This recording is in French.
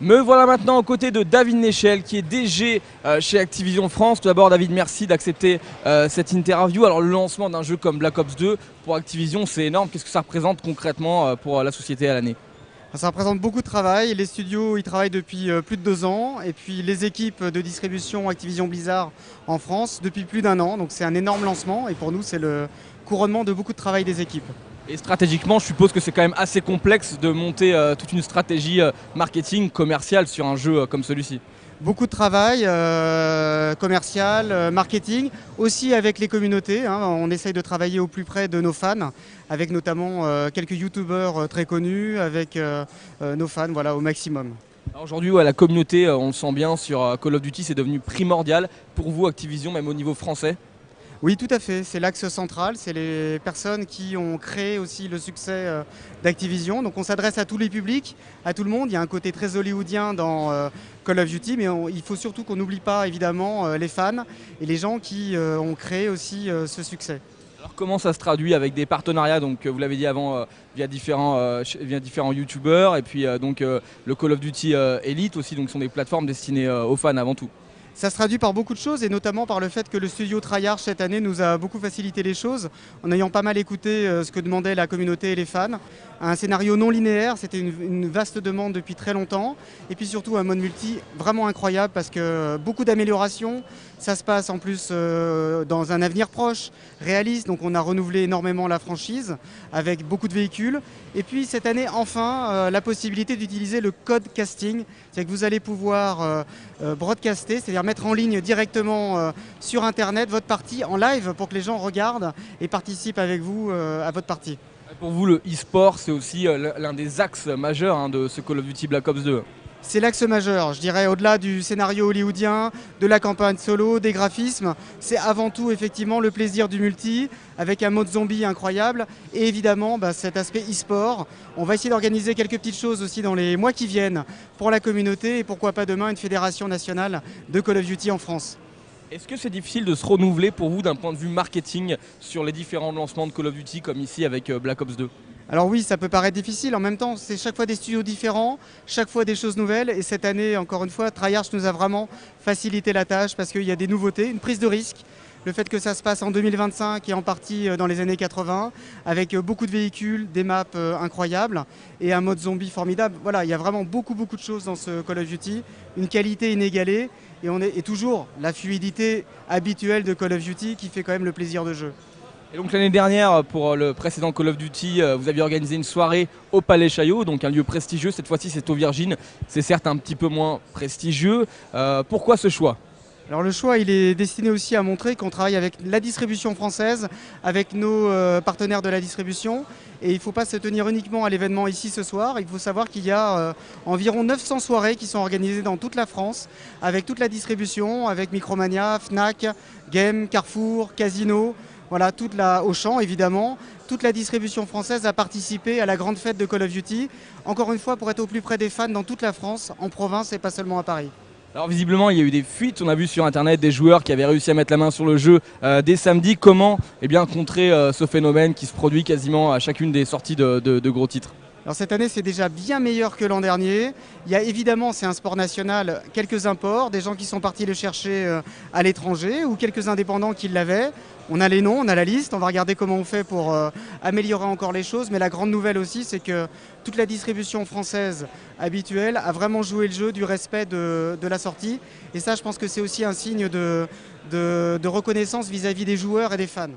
Me voilà maintenant aux côtés de David Nechel, qui est DG chez Activision France. Tout d'abord, David, merci d'accepter cette interview. Alors, le lancement d'un jeu comme Black Ops 2 pour Activision, c'est énorme. Qu'est-ce que ça représente concrètement pour la société à l'année? Ça représente beaucoup de travail. Les studios, ils travaillent depuis plus de 2 ans. Et puis les équipes de distribution Activision Blizzard en France depuis plus d'1 an. Donc c'est un énorme lancement. Et pour nous, c'est le couronnement de beaucoup de travail des équipes. Et stratégiquement, je suppose que c'est quand même assez complexe de monter toute une stratégie marketing commerciale sur un jeu comme celui-ci. Beaucoup de travail commercial, marketing, aussi avec les communautés. On essaye de travailler au plus près de nos fans, avec notamment quelques youtubeurs très connus, avec nos fans voilà, au maximum. Aujourd'hui, ouais, la communauté, on le sent bien sur Call of Duty, c'est devenu primordial pour vous, Activision, même au niveau français. Oui, tout à fait. C'est l'axe central. C'est les personnes qui ont créé aussi le succès d'Activision. Donc on s'adresse à tous les publics, à tout le monde. Il y a un côté très hollywoodien dans Call of Duty, mais il faut surtout qu'on n'oublie pas évidemment les fans et les gens qui ont créé aussi ce succès. Alors comment ça se traduit avec des partenariats, donc vous l'avez dit avant, via différents youtubeurs, et puis le Call of Duty Elite aussi, donc ce sont des plateformes destinées aux fans avant tout. Ça se traduit par beaucoup de choses et notamment par le fait que le studio Treyarch cette année nous a beaucoup facilité les choses en ayant pas mal écouté ce que demandait la communauté et les fans. Un scénario non linéaire, c'était une vaste demande depuis très longtemps et puis surtout un mode multi vraiment incroyable parce que beaucoup d'améliorations. Ça se passe en plus dans un avenir proche, réaliste, donc on a renouvelé énormément la franchise avec beaucoup de véhicules. Et puis cette année enfin la possibilité d'utiliser le code casting, c'est-à-dire que vous allez pouvoir broadcaster, c'est-à-dire mettre en ligne directement sur internet votre partie en live pour que les gens regardent et participent avec vous à votre partie. Pour vous, le e-sport, c'est aussi l'un des axes majeurs de ce Call of Duty Black Ops 2. C'est l'axe majeur, je dirais, au-delà du scénario hollywoodien, de la campagne solo, des graphismes. C'est avant tout effectivement le plaisir du multi, avec un mode zombie incroyable, et évidemment cet aspect e-sport. On va essayer d'organiser quelques petites choses aussi dans les mois qui viennent pour la communauté, et pourquoi pas demain une fédération nationale de Call of Duty en France. Est-ce que c'est difficile de se renouveler pour vous d'un point de vue marketing sur les différents lancements de Call of Duty, comme ici avec Black Ops 2? Alors oui, ça peut paraître difficile. En même temps, c'est chaque fois des studios différents, chaque fois des choses nouvelles. Et cette année, encore une fois, Treyarch nous a vraiment facilité la tâche parce qu'il y a des nouveautés, une prise de risque. Le fait que ça se passe en 2025 et en partie dans les années 80, avec beaucoup de véhicules, des maps incroyables et un mode zombie formidable. Voilà, il y a vraiment beaucoup de choses dans ce Call of Duty, une qualité inégalée et toujours la fluidité habituelle de Call of Duty qui fait quand même le plaisir de jeu. Et donc l'année dernière, pour le précédent Call of Duty, vous aviez organisé une soirée au Palais Chaillot, donc un lieu prestigieux. Cette fois-ci, c'est au Virgin. C'est certes un petit peu moins prestigieux. Pourquoi ce choix? Alors le choix, il est destiné aussi à montrer qu'on travaille avec la distribution française, avec nos partenaires de la distribution. Et il ne faut pas se tenir uniquement à l'événement ici ce soir. Il faut savoir qu'il y a environ 900 soirées qui sont organisées dans toute la France, avec toute la distribution, avec Micromania, Fnac, Game, Carrefour, Casino. Voilà, Auchan évidemment, toute la distribution française a participé à la grande fête de Call of Duty, encore une fois pour être au plus près des fans dans toute la France, en province et pas seulement à Paris. Alors visiblement, il y a eu des fuites. On a vu sur internet des joueurs qui avaient réussi à mettre la main sur le jeu dès samedi. Comment contrer ce phénomène qui se produit quasiment à chacune des sorties de gros titres? Alors cette année, c'est déjà bien meilleur que l'an dernier. Il y a évidemment, c'est un sport national, quelques imports, des gens qui sont partis le chercher à l'étranger ou quelques indépendants qui l'avaient. On a les noms, on a la liste, on va regarder comment on fait pour améliorer encore les choses. Mais la grande nouvelle aussi, c'est que toute la distribution française habituelle a vraiment joué le jeu du respect de la sortie. Et ça, je pense que c'est aussi un signe de reconnaissance vis-à-vis des joueurs et des fans.